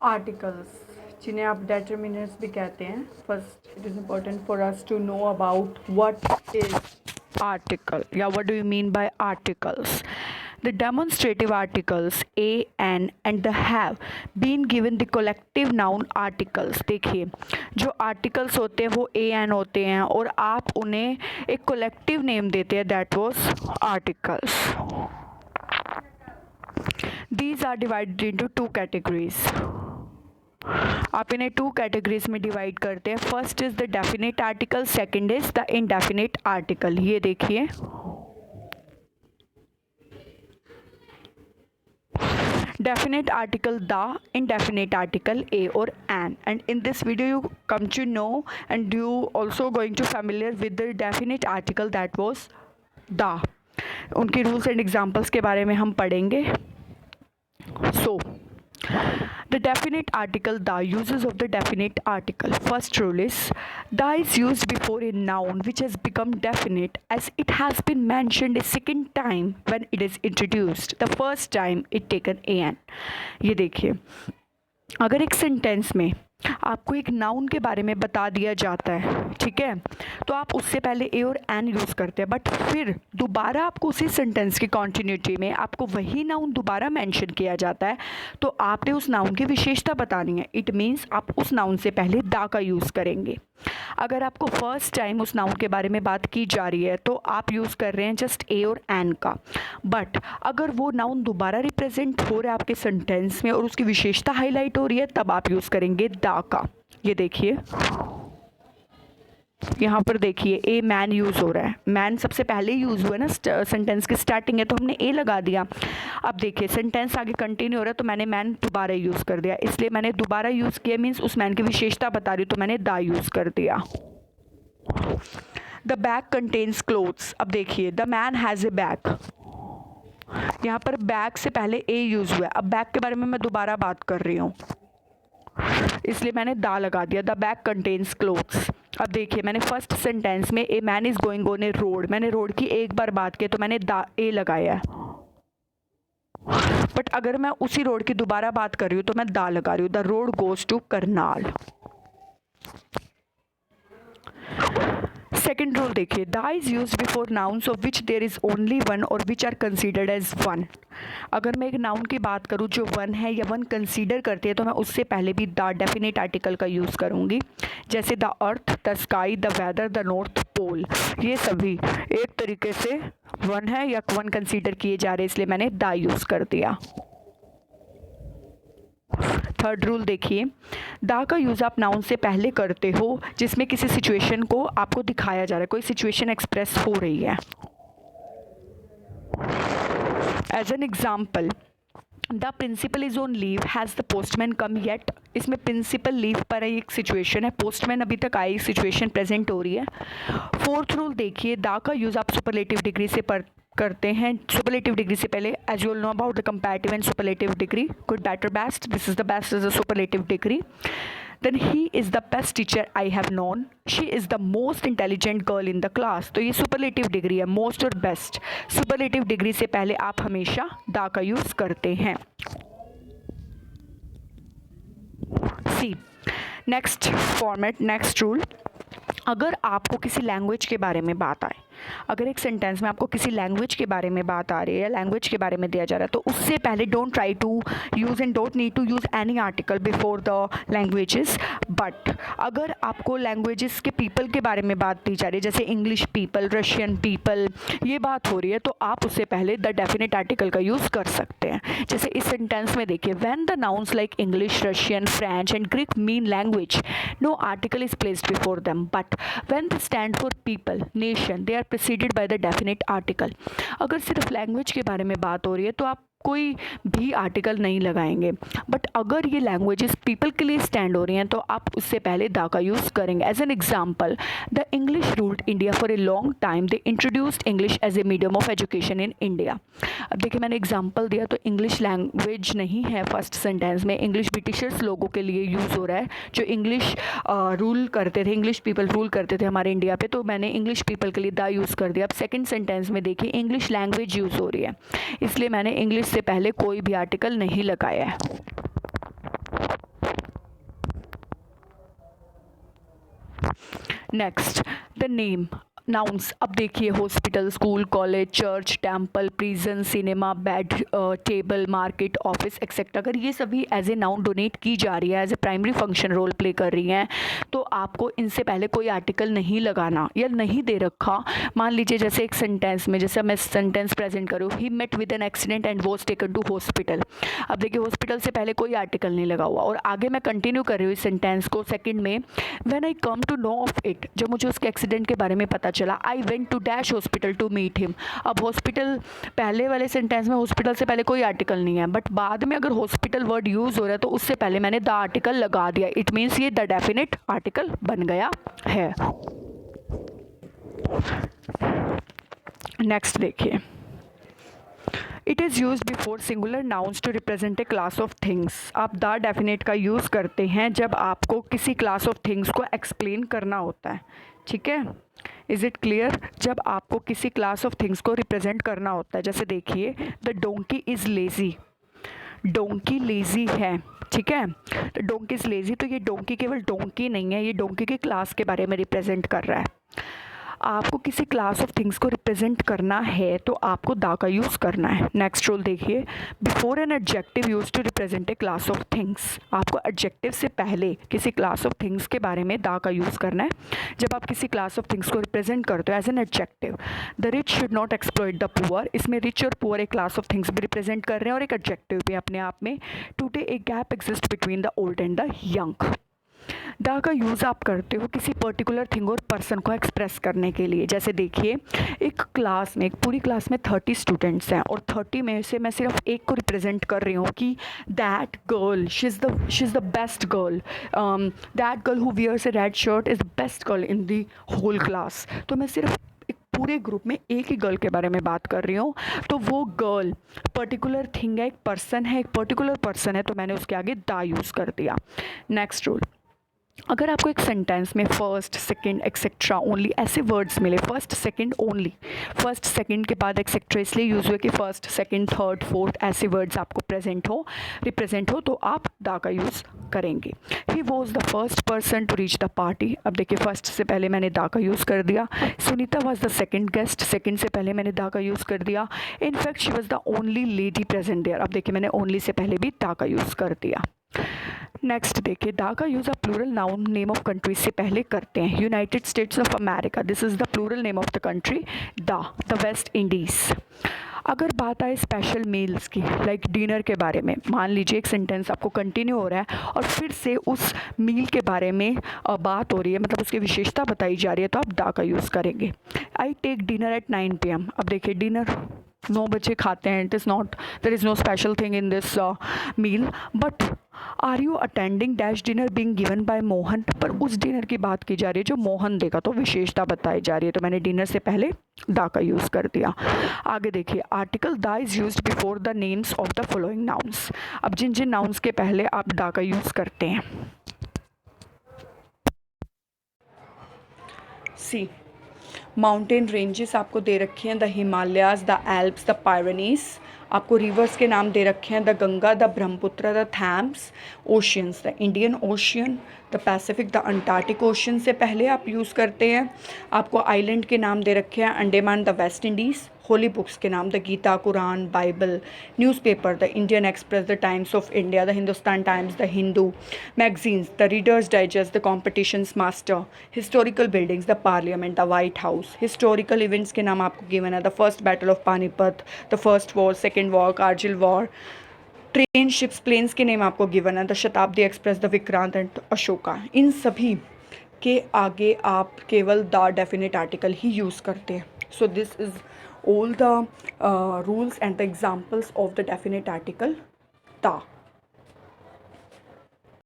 Articles जिन्हें आप डेटर्मिनर्स भी कहते हैं. First it is important for us to know about what is article. Yeah, what do you mean by articles? The demonstrative articles a, an and the have been given the collective noun articles. देखिए जो articles होते हैं वो a, an होते हैं और आप उन्हें एक collective name देते हैं, that was articles. These are divided into two categories. आप इन्हें टू कैटेगरीज में डिवाइड करते हैं. First is the definite article, second is the indefinite article. ये देखिए definite article the, indefinite article a or an, and in this video you come to know and you also going to familiar with the definite article that was the. उनके rules and examples के बारे में हम पढ़ेंगे. So the definite article the, uses of the definite article. First rule is the is used before a noun which has become definite as it has been mentioned a second time when it is introduced. The first time it taken an. ये देखिए अगर एक sentence में आपको एक noun के बारे में बता दिया जाता है, ठीक है, तो आप उससे पहले ए और एन यूज़ करते हैं, बट फिर दोबारा आपको उसी सेंटेंस की कॉन्टिन्यूटी में आपको वही नाउन दोबारा मेंशन किया जाता है, तो आपने उस नाउन की विशेषता बतानी है. इट मीन्स आप उस नाउन से पहले दा का यूज़ करेंगे. अगर आपको फर्स्ट टाइम उस नाउन के बारे में बात की जा रही है तो आप यूज़ कर रहे हैं जस्ट ए और एन का. बट अगर वो नाउन दोबारा रिप्रेजेंट हो रहा है आपके सेंटेंस में और उसकी विशेषता हाईलाइट हो रही है, तब आप यूज़ करेंगे दा का. ये देखिए यहाँ पर देखिए ए मैन यूज़ हो रहा है. मैन सबसे पहले यूज़ हुआ है ना, सेंटेंस की स्टार्टिंग है तो हमने ए लगा दिया. अब देखिए सेंटेंस आगे कंटिन्यू हो रहा है तो मैंने मैन दोबारा यूज़ कर दिया, इसलिए मैंने दोबारा यूज़ किया मीन्स उस मैन की विशेषता बता रही हूँ तो मैंने दा यूज़ कर दिया. The bag contains clothes. अब देखिए the man has a bag. यहाँ पर बैग से पहले ए यूज़ हुआ है. अब बैग के बारे में मैं दोबारा बात कर रही हूँ इसलिए मैंने दा लगा दिया. The bag contains clothes. अब देखिए मैंने फर्स्ट सेंटेंस में a man is going on A road, मैंने रोड की एक बार बात की तो मैंने दा ए लगाया है. बट अगर मैं उसी रोड की दोबारा बात कर रही हूँ तो मैं दा लगा रही हूँ. The road goes to Karnal. Second rule देखिए the is use before nouns of which there is only one or which are considered as one. अगर मैं एक नाउन की बात करूँ जो वन है या वन कंसीडर करती है तो मैं उससे पहले भी द डेफिनेट आर्टिकल का यूज़ करूँगी. जैसे the earth, the sky, the weather, the north pole, ये सभी एक तरीके से वन है या वन कंसीडर किए जा रहे हैं, इसलिए मैंने द यूज़ कर दिया. थर्ड रूल देखिए दा का यूज़ आप नाउन से पहले करते हो जिसमें किसी सिचुएशन को आपको दिखाया जा रहा है, कोई सिचुएशन एक्सप्रेस हो रही है. As an example the principal is on leave, has the postman come yet. इसमें प्रिंसिपल लीव पर एक सिचुएशन है, पोस्टमैन अभी तक आई, सिचुएशन प्रेजेंट हो रही है. फोर्थ रूल देखिए द का यूज़ आप सुपरलेटिव डिग्री से करते हैं. सुपरलेटिव डिग्री से पहले as you all know about the comparative and superlative degree, good, better, best. This is the best is the superlative degree. Then he is the best teacher I have known, she is the most intelligent girl in the class. तो ये superlative degree है, most और best. Superlative degree से पहले आप हमेशा the का use करते हैं. सी नेक्स्ट फॉर्मेट, नेक्स्ट रूल. अगर आपको किसी लैंग्वेज के बारे में बात आए, अगर एक सेंटेंस में आपको किसी लैंग्वेज के बारे में बात आ रही है या लैंग्वेज के बारे में दिया जा रहा है तो उससे पहले don't try to use and don't need to use any article before the languages. But अगर आपको लैंग्वेजेस के पीपल के बारे में बात दी जा रही है, जैसे इंग्लिश पीपल, रशियन पीपल, ये बात हो रही है, तो आप उससे पहले द डेफिनेट आर्टिकल का यूज़ कर सकते हैं. जैसे इस सेंटेंस में देखिए when the nouns like English, Russian, French and Greek mean language, no article is placed before them, but when they stand for people, nation, they are preceded by the definite article. अगर सिर्फ language के बारे में बात हो रही है तो आप कोई भी आर्टिकल नहीं लगाएंगे, बट अगर ये लैंग्वेजेस पीपल के लिए स्टैंड हो रही हैं तो आप उससे पहले दा का यूज़ करेंगे. As an example the English ruled India for a long time, they introduced English as a medium of education in India. अब देखिए मैंने एग्जाम्पल दिया तो इंग्लिश लैंग्वेज नहीं है फर्स्ट सेंटेंस में, इंग्लिश ब्रिटिशर्स लोगों के लिए यूज़ हो रहा है जो इंग्लिश रूल करते थे, इंग्लिश पीपल रूल करते थे हमारे इंडिया पे, तो मैंने इंग्लिश पीपल के लिए दा यूज़ कर दिया. अब सेकेंड सेंटेंस में देखिए इंग्लिश लैंग्वेज यूज़ हो रही है, इसलिए मैंने इंग्लिश से पहले कोई भी आर्टिकल नहीं लगाया है. Next the name nouns. अब देखिए hospital, school, college, church, temple, prison, cinema, bed, table, market, office etcetera, अगर ये सभी एज ए नाउन डोनेट की जा रही है, as a primary function role play कर रही हैं, तो आपको इनसे पहले कोई आर्टिकल नहीं लगाना या नहीं दे रखा। मान लीजिए जैसे एक सेंटेंस में, जैसे मैं सेंटेंस प्रेजेंट करूँ, he met with an accident and was taken to hospital. अब देखिए हॉस्पिटल से पहले कोई आर्टिकल नहीं लगा हुआ, और आगे मैं कंटिन्यू कर रही हूँ इस सेंटेंस को सेकेंड में, when I came to know of it, जब मुझे उसके एक्सीडेंट के बारे में पता चला, I went to dash hospital to meet him. अब हॉस्पिटल, पहले वाले सेंटेंस में हॉस्पिटल से पहले कोई आर्टिकल नहीं है, बट बाद में अगर हॉस्पिटल वर्ड यूज़ हो रहा है तो उससे पहले मैंने द आर्टिकल लगा दिया, इट मीन्स ये द डेफिनेट आर्टिकल बन गया है। नेक्स्ट देखिए, it is use before singular nouns to represent a class of things. आप द डेफिनेट का यूज़ करते हैं जब आपको किसी क्लास ऑफ थिंग्स को एक्सप्लेन करना होता है, ठीक है। Is it clear? जब आपको किसी क्लास ऑफ थिंग्स को रिप्रेजेंट करना होता है, जैसे देखिए the donkey is lazy, donkey lazy है, ठीक है। तो डोंकी इज़ लेज़ी, तो ये डोंकी केवल डोंकी नहीं है, ये डोंकी की क्लास के बारे में रिप्रेजेंट कर रहा है। आपको किसी क्लास ऑफ थिंग्स को रिप्रेजेंट करना है तो आपको दा का यूज़ करना है। नेक्स्ट रूल देखिए, before an adjective use to represent a class of things. आपको एडजेक्टिव से पहले किसी क्लास ऑफ थिंग्स के बारे में दा का यूज़ करना है। जब आप किसी क्लास ऑफ थिंग्स को रिप्रेजेंट करते हो as an adjective, the rich should not exploit the poor, इसमें रिच और पुअर एक क्लास ऑफ थिंग्स भी रिप्रेजेंट कर रहे हैं और एक एडजेक्टिव भी अपने आप में। Today a gap exist between the old and the young. The का यूज़ आप करते हो किसी पर्टिकुलर थिंग और पर्सन को एक्सप्रेस करने के लिए। जैसे देखिए एक क्लास में, एक पूरी क्लास में 30 स्टूडेंट्स हैं और 30 में से मैं सिर्फ एक को रिप्रेजेंट कर रही हूँ कि that girl, she is the best girl, that girl who wears a red shirt is the best girl in the whole class. तो मैं सिर्फ पूरे ग्रुप में एक ही गर्ल के बारे में बात कर रही हूँ, तो वो गर्ल पर्टिकुलर थिंग है, एक पर्सन है, एक पर्टिकुलर पर्सन है, तो मैंने उसके आगे दा यूज़ कर दिया। नेक्स्ट रूल, अगर आपको एक सेंटेंस में फर्स्ट, सेकंड, एक्सेट्रा, ओनली ऐसे वर्ड्स मिले, first, second, only, first, second के बाद एक्सेट्रा इसलिए यूज़ हुए कि फर्स्ट, सेकंड, थर्ड, फोर्थ ऐसे वर्ड्स आपको रिप्रेजेंट हो तो आप दा का यूज़ करेंगे। He was the first person to reach the party. अब देखिए फर्स्ट से पहले मैंने दा का यूज़ कर दिया। Sunita was the second guest, second से पहले मैंने दा का यूज़ कर दिया। In fact she was the only lady present there. अब देखिए मैंने ओनली से पहले भी दा का यूज़ कर दिया। नेक्स्ट देखिए, दा का यूज़ आप plural noun name of country से पहले करते हैं। United States of America, this is the plural name of the country. The West Indies. अगर बात आए स्पेशल मील्स की, लाइक डिनर के बारे में, मान लीजिए एक सेंटेंस आपको कंटिन्यू हो रहा है और फिर से उस मील के बारे में बात हो रही है, मतलब उसकी विशेषता बताई जा रही है, तो आप दा का यूज़ करेंगे। I take dinner at 9 PM। अब देखिए डिनर 9 बजे खाते हैं, there is no special thing in this meal, but are you attending dash dinner being given by Mohan, पर उस डिनर की बात की जा रही है जो मोहन देगा, तो विशेषता बताई जा रही है, तो मैंने डिनर से पहले दा का यूज़ कर दिया। आगे देखिए, आर्टिकल दा is used before the names of the following nouns. अब जिन जिन नाउन्स के पहले आप दा का यूज़ करते हैं, सी माउंटेन रेंजेस आपको दे रखे हैं, the Himalayas, the Alps, the Pyrenees. आपको रिवर्स के नाम दे रखे हैं, the Ganga, the Brahmaputra, the Thames. Oceans, the Indian Ocean, the Pacific, the Antarctic Ocean से पहले आप यूज़ करते हैं। आपको आइलैंड के नाम दे रखे हैं, Andaman, the West Indies. Holy books के नाम, the Gita, Quran, Bible. Newspaper, the Indian Express, the Times of India, the Hindustan Times, the Hindu. Magazines, the Reader's Digest, the competitions master. Historical buildings, the parliament, the white house. Historical events के नाम आपको given है, the first battle of Panipat, the first war, second war, Kargil war. Train, ships, planes के name आपको given है, the Shatabdi Express, the Vikrant and Ashoka. इन सभी के आगे आप केवल द डेफिनेट आर्टिकल ही यूज़ करते हैं। So this is all the rules and the examples of the definite article ta.